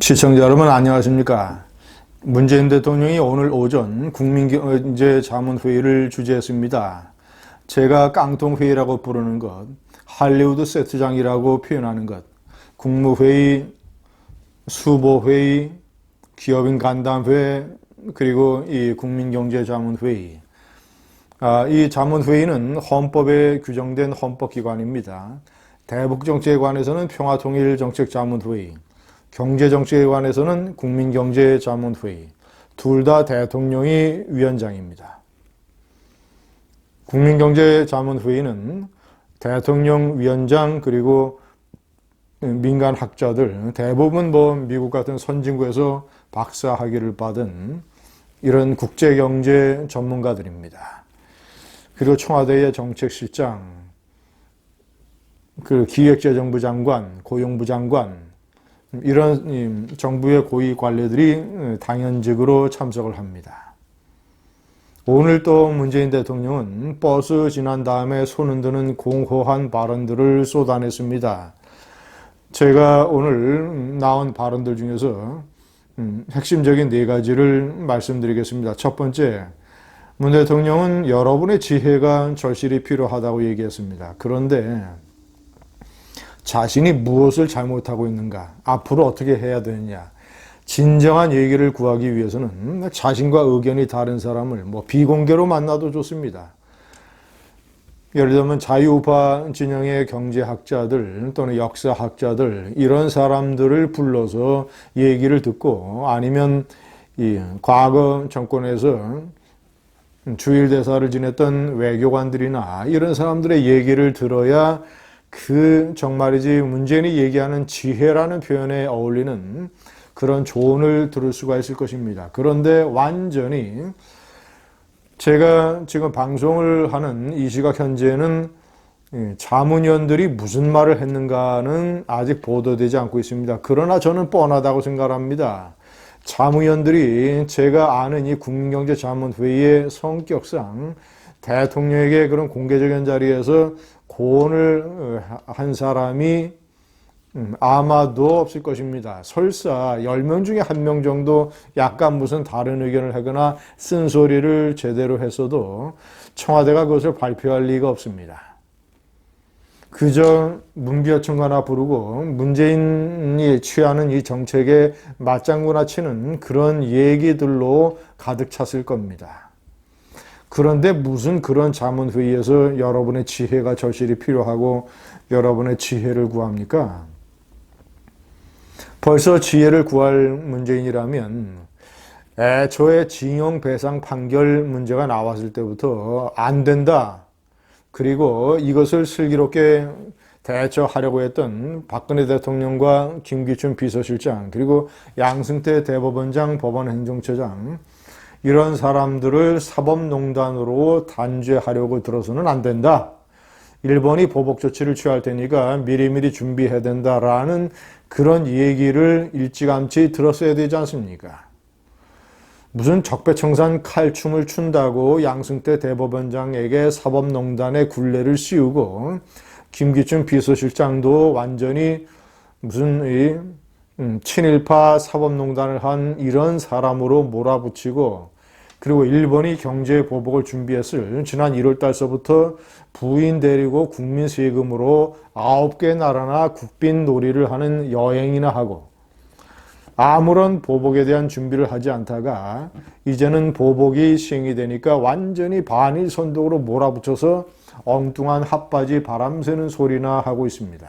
시청자 여러분 안녕하십니까? 문재인 대통령이 오늘 오전 국민경제자문회의를 주재했습니다. 제가 깡통회의라고 부르는 것, 할리우드 세트장이라고 표현하는 것, 국무회의, 수보회의, 기업인 간담회, 그리고 이 국민경제자문회의. 이 자문회의는 헌법에 규정된 헌법기관입니다. 대북정책에 관해서는 평화통일정책자문회의, 경제정책에 관해서는 국민경제자문회의, 둘 다 대통령이 위원장입니다. 국민경제자문회의는 대통령 위원장 그리고 민간학자들, 대부분 미국 같은 선진국에서 박사학위를 받은 이런 국제경제 전문가들입니다. 그리고 청와대의 정책실장, 그 기획재정부 장관, 고용부 장관, 이런 정부의 고위 관료들이 당연직으로 참석을 합니다. 오늘 또 문재인 대통령은 버스 지난 다음에 손 흔드는 공허한 발언들을 쏟아냈습니다. 제가 오늘 나온 발언들 중에서 핵심적인 네 가지를 말씀드리겠습니다. 첫 번째, 문 대통령은 여러분의 지혜가 절실히 필요하다고 얘기했습니다. 그런데 자신이 무엇을 잘못하고 있는가, 앞으로 어떻게 해야 되느냐, 진정한 얘기를 구하기 위해서는 자신과 의견이 다른 사람을 비공개로 만나도 좋습니다. 예를 들면 자유우파 진영의 경제학자들 또는 역사학자들, 이런 사람들을 불러서 얘기를 듣고, 아니면 이 과거 정권에서 주일대사를 지냈던 외교관들이나 이런 사람들의 얘기를 들어야 정말이지 문재인이 얘기하는 지혜라는 표현에 어울리는 그런 조언을 들을 수가 있을 것입니다. 그런데 완전히 제가 지금 방송을 하는 이 시각 현재는 자문위원들이 무슨 말을 했는가는 아직 보도되지 않고 있습니다. 그러나 저는 뻔하다고 생각합니다. 자문위원들이 제가 아는 이 국민경제자문회의의 성격상 대통령에게 그런 공개적인 자리에서 고언을 한 사람이 아마도 없을 것입니다. 설사 10명 중에 1명 정도 약간 무슨 다른 의견을 하거나 쓴소리를 제대로 했어도 청와대가 그것을 발표할 리가 없습니다. 그저 문비어천가 하나 부르고 문재인이 취하는 이 정책에 맞장구나 치는 그런 얘기들로 가득 찼을 겁니다. 그런데 무슨 그런 자문회의에서 여러분의 지혜가 절실히 필요하고 여러분의 지혜를 구합니까? 벌써 지혜를 구할 문재인이라면 애초에 징용 배상 판결 문제가 나왔을 때부터 안 된다. 그리고 이것을 슬기롭게 대처하려고 했던 박근혜 대통령과 김기춘 비서실장, 그리고 양승태 대법원장 법원행정처장, 이런 사람들을 사법농단으로 단죄하려고 들어서는 안 된다. 일본이 보복 조치를 취할 테니까 미리미리 준비해야 된다라는 그런 얘기를 일찌감치 들었어야 되지 않습니까? 무슨 적폐청산 칼춤을 춘다고 양승태 대법원장에게 사법농단의 굴레를 씌우고 김기춘 비서실장도 완전히 무슨 친일파 사법농단을 한 이런 사람으로 몰아붙이고, 그리고 일본이 경제 보복을 준비했을 지난 1월 달서부터 부인 데리고 국민 세금으로 9개 나라나 국빈 놀이를 하는 여행이나 하고 아무런 보복에 대한 준비를 하지 않다가 이제는 보복이 시행이 되니까 완전히 반일 선동으로 몰아붙여서 엉뚱한 핫바지 바람새는 소리나 하고 있습니다.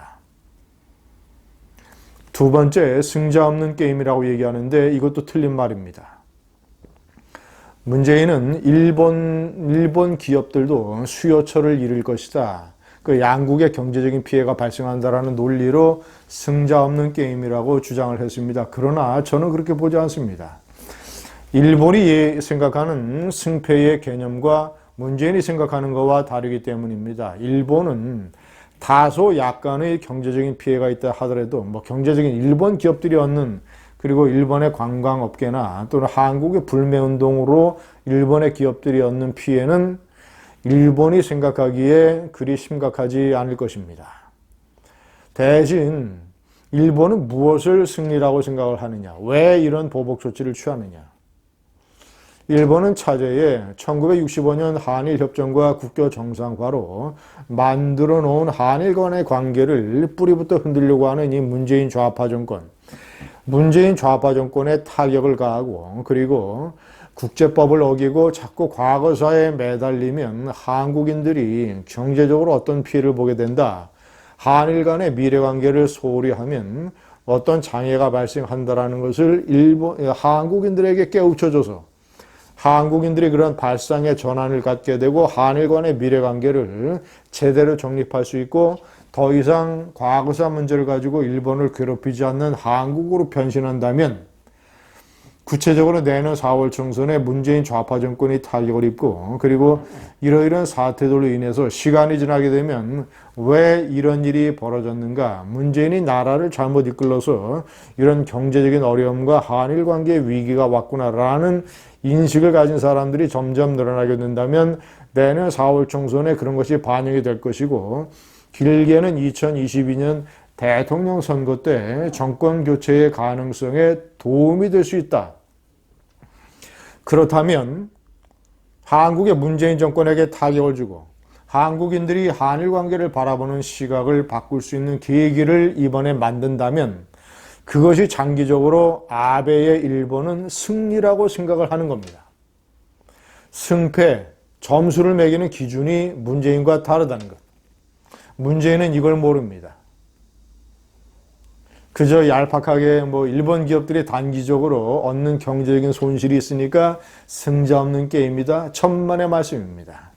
두 번째, 승자 없는 게임이라고 얘기하는데 이것도 틀린 말입니다. 문재인은 일본 기업들도 수요처를 잃을 것이다. 그 양국의 경제적인 피해가 발생한다라는 논리로 승자 없는 게임이라고 주장을 했습니다. 그러나 저는 그렇게 보지 않습니다. 일본이 생각하는 승패의 개념과 문재인이 생각하는 것과 다르기 때문입니다. 일본은 다소 약간의 경제적인 피해가 있다 하더라도 경제적인 일본 기업들이 얻는, 그리고 일본의 관광업계나 또는 한국의 불매운동으로 일본의 기업들이 얻는 피해는 일본이 생각하기에 그리 심각하지 않을 것입니다. 대신 일본은 무엇을 승리라고 생각을 하느냐? 왜 이런 보복 조치를 취하느냐? 일본은 차제에 1965년 한일협정과 국교 정상화로 만들어 놓은 한일 간의 관계를 뿌리부터 흔들려고 하는 이 문재인 좌파 정권. 문재인 좌파 정권에 타격을 가하고 그리고 국제법을 어기고 자꾸 과거사에 매달리면 한국인들이 경제적으로 어떤 피해를 보게 된다. 한일 간의 미래관계를 소홀히 하면 어떤 장애가 발생한다라는 것을 한국인들에게 깨우쳐줘서 한국인들이 그런 발상의 전환을 갖게 되고 한일 간의 미래관계를 제대로 정립할 수 있고 더 이상 과거사 문제를 가지고 일본을 괴롭히지 않는 한국으로 변신한다면 구체적으로 내년 4월 총선에 문재인 좌파 정권이 타격을 입고 그리고 이러이러한 사태들로 인해서 시간이 지나게 되면 왜 이런 일이 벌어졌는가? 문재인이 나라를 잘못 이끌어서 이런 경제적인 어려움과 한일 관계의 위기가 왔구나라는 인식을 가진 사람들이 점점 늘어나게 된다면 내년 4월 총선에 그런 것이 반영이 될 것이고 길게는 2022년 대통령 선거 때 정권 교체의 가능성에 도움이 될 수 있다. 그렇다면 한국의 문재인 정권에게 타격을 주고 한국인들이 한일 관계를 바라보는 시각을 바꿀 수 있는 계기를 이번에 만든다면 그것이 장기적으로 아베의 일본은 승리라고 생각을 하는 겁니다. 승패, 점수를 매기는 기준이 문재인과 다르다는 것. 문재인은 이걸 모릅니다. 그저 얄팍하게 일본 기업들이 단기적으로 얻는 경제적인 손실이 있으니까 승자 없는 게임이다. 천만의 말씀입니다.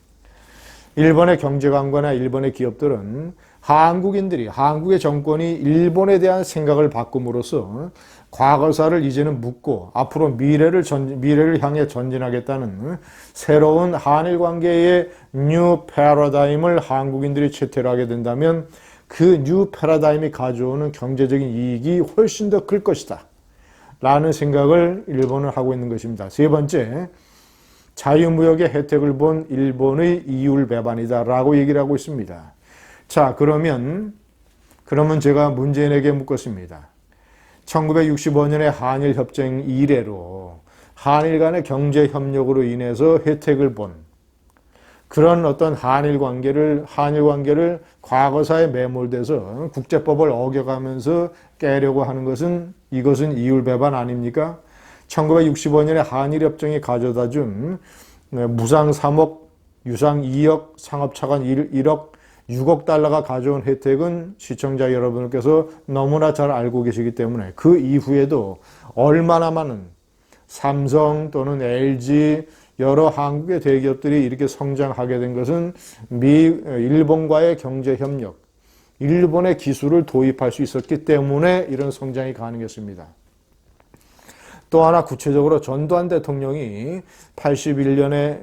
일본의 경제관과나 일본의 기업들은 한국인들이, 한국의 정권이 일본에 대한 생각을 바꿈으로써 과거사를 이제는 묻고 앞으로 미래를 향해 전진하겠다는 새로운 한일 관계의 뉴 패러다임을 한국인들이 채택을 하게 된다면 그 뉴 패러다임이 가져오는 경제적인 이익이 훨씬 더 클 것이다. 라는 생각을 일본은 하고 있는 것입니다. 세 번째, 자유무역의 혜택을 본 일본의 이율배반이다. 라고 얘기를 하고 있습니다. 자, 그러면 제가 문재인에게 묻겠습니다. 1965년의 한일협정 이래로 한일 간의 경제협력으로 인해서 혜택을 본 그런 어떤 한일 관계를 과거사에 매몰돼서 국제법을 어겨가면서 깨려고 하는 이것은 이율배반 아닙니까? 1965년에 한일협정이 가져다 준 무상 3억, 유상 2억, 상업차관 1억, 6억 달러가 가져온 혜택은 시청자 여러분께서 너무나 잘 알고 계시기 때문에 그 이후에도 얼마나 많은 삼성 또는 LG 여러 한국의 대기업들이 이렇게 성장하게 된 것은 일본과의 경제협력, 일본의 기술을 도입할 수 있었기 때문에 이런 성장이 가능했습니다. 또 하나 구체적으로 전두환 대통령이 81년에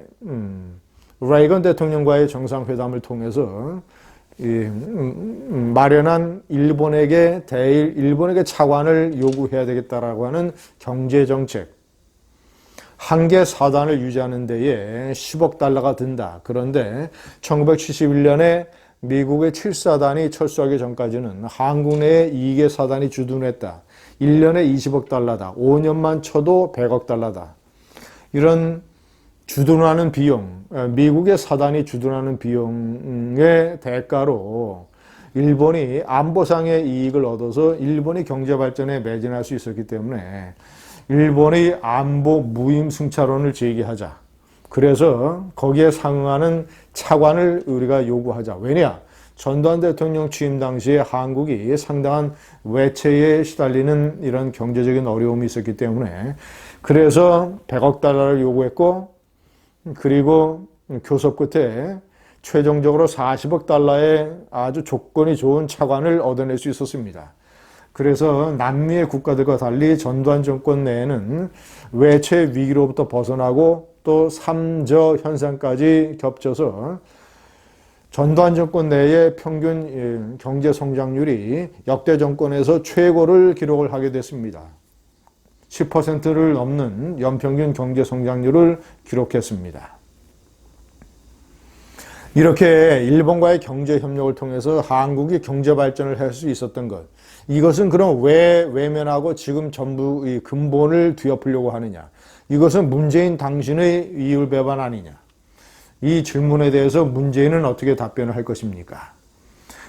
레이건 대통령과의 정상회담을 통해서 마련한 일본에게 차관을 요구해야 되겠다라고 하는 경제정책, 한 개 사단을 유지하는 데에 10억 달러가 든다. 그런데 1971년에 미국의 7사단이 철수하기 전까지는 한국 내에 2개 사단이 주둔했다. 1년에 20억 달러다. 5년만 쳐도 100억 달러다. 이런 주둔하는 비용, 미국의 사단이 주둔하는 비용의 대가로 일본이 안보상의 이익을 얻어서 일본이 경제 발전에 매진할 수 있었기 때문에 일본의 안보 무임승차론을 제기하자. 그래서 거기에 상응하는 차관을 우리가 요구하자. 왜냐? 전두환 대통령 취임 당시에 한국이 상당한 외채에 시달리는 이런 경제적인 어려움이 있었기 때문에 그래서 100억 달러를 요구했고 그리고 교섭 끝에 최종적으로 40억 달러의 아주 조건이 좋은 차관을 얻어낼 수 있었습니다. 그래서 남미의 국가들과 달리 전두환 정권 내에는 외채 위기로부터 벗어나고 또 3저 현상까지 겹쳐서 전두환 정권 내의 평균 경제 성장률이 역대 정권에서 최고를 기록을 하게 됐습니다. 10%를 넘는 연평균 경제 성장률을 기록했습니다. 이렇게 일본과의 경제 협력을 통해서 한국이 경제 발전을 할 수 있었던 것. 이것은 그럼 왜 외면하고 지금 전부 이 근본을 뒤엎으려고 하느냐. 이것은 문재인 당신의 이율배반 아니냐. 이 질문에 대해서 문재인은 어떻게 답변을 할 것입니까?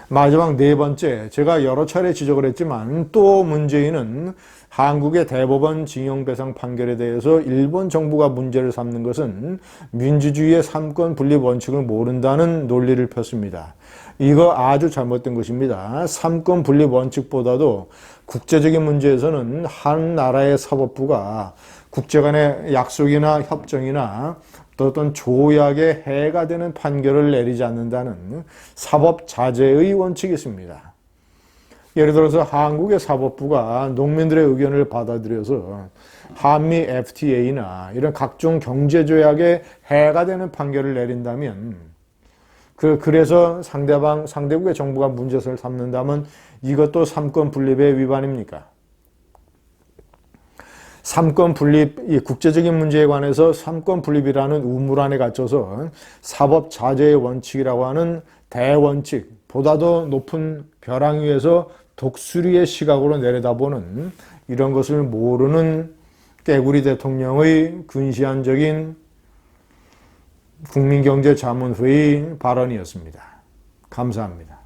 마지막 네 번째, 제가 여러 차례 지적을 했지만 또 문재인은 한국의 대법원 징용배상 판결에 대해서 일본 정부가 문제를 삼는 것은 민주주의의 삼권 분립 원칙을 모른다는 논리를 폈습니다. 이거 아주 잘못된 것입니다. 삼권 분립 원칙보다도 국제적인 문제에서는 한 나라의 사법부가 국제 간의 약속이나 협정이나 또 어떤 조약에 해가 되는 판결을 내리지 않는다는 사법 자제의 원칙이 있습니다. 예를 들어서 한국의 사법부가 농민들의 의견을 받아들여서 한미 FTA나 이런 각종 경제조약에 해가 되는 판결을 내린다면 그래서 상대국의 정부가 문제를 삼는다면 이것도 삼권 분립의 위반입니까? 삼권 분립, 이 국제적인 문제에 관해서 삼권 분립이라는 우물 안에 갇혀서 사법 자제의 원칙이라고 하는 대원칙보다도 높은 벼랑 위에서 독수리의 시각으로 내려다보는 이런 것을 모르는 깨구리 대통령의 근시안적인 국민경제자문회의 발언이었습니다. 감사합니다.